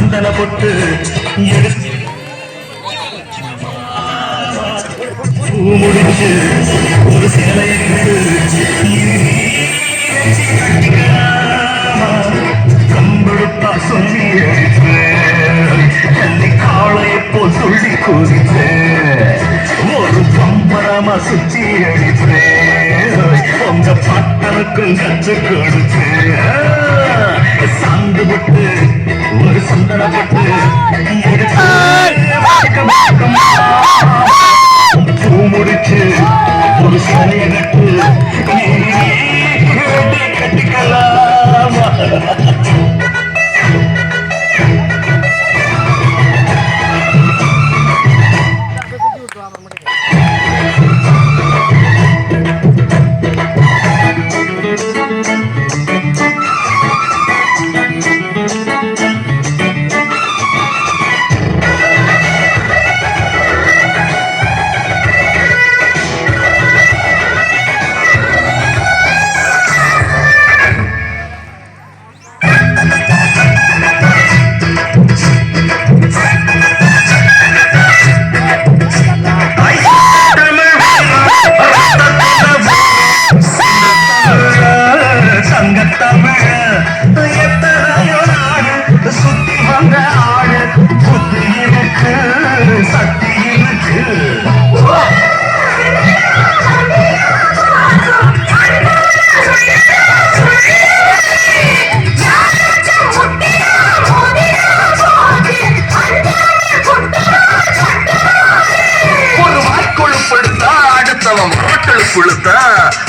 சந்தன பொட்டு எடுத்து பூ முடிச்சு ஒரு சேலையிட்டு கம்பெடுத்தா சொல்லி எடுத்து காளையை போல் சொல்லி குதிச்சேன் ஒரு பம்பரமா சுற்றி அடிப்பேன் உங்க பட்டனுக்கும் கற்று கொடுத்தேன் சாந்து போட்டு ஒரு சந்தன போட்டு பூ முடிச்சு ஒரு சிலையை நட்டு கட்டிக்கலாமா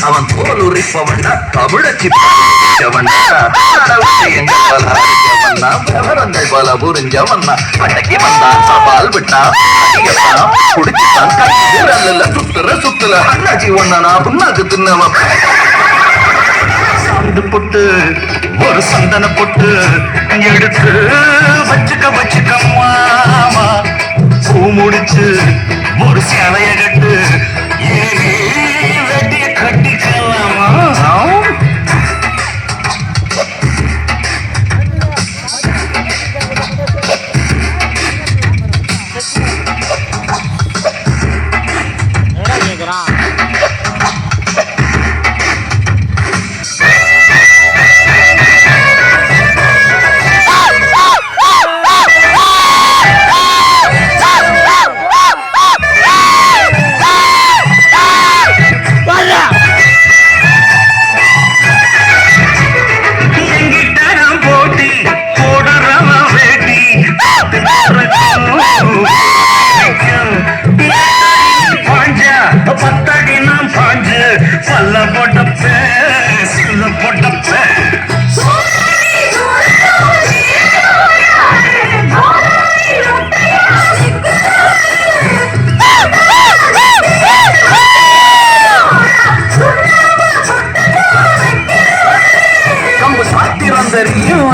அவன் தோல் உரிப்பவன் தமிழச்சி விவரங்கள் பல புரிஞ்சவன் பட்டக்கி வந்தான் சவால் விட்டான் குடிச்சுட்டான் சுத்துற சுத்துல அண்ணாச்சி ஒன்னா புண்ணாக்கு தின்னவன் சாந்து பொட்டு ஒரு சந்தன பொட்டு எடுத்து வச்சுக்க மாமா பூ முடிச்சு ஒரு சேலைய கட்டு வெட்டிய கட்டிக்கலாமா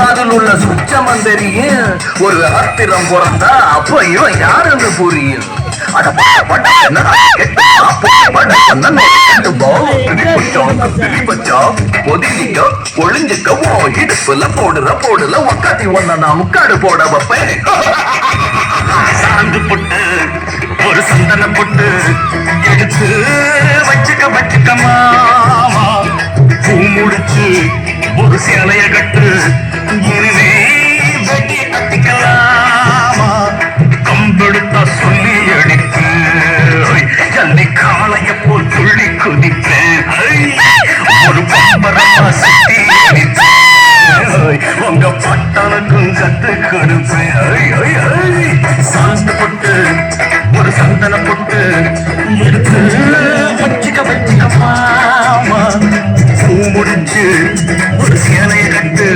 அதில் உள்ள சுச்சமம் தெரியும் ஒரு ஆத்திரம் பிறந்தா அப்ப இவன் யாருன்னு புரியும் இடுப்புல போடுல உக்காத்தி ஒன்ன நான் முக்காடு போட வைப்பேன் சாந்து பொட்டு ஒரு சந்தன பொட்டு எடுத்து வச்சுக்க மாமா பூ முடிச்சு ஒரு சேலைய கட்டு இனிமே வெட்டிய கட்டிக்கலாமா கம்பெடுத்தா சொல்லி அடித்து ஜல்லி காளைய போல் துள்ளி குதிப்பேன் ஒரு பம்பரமா சுத்தி உங்க பட்டனுக்கும் கத்து கொடுப்பேன் சாந்து பொட்டு ஒரு சந்தன பொட்டு எடுத்து வச்சுக்க மாமா பூ முடிச்சு ஒரு சேலைய கட்டு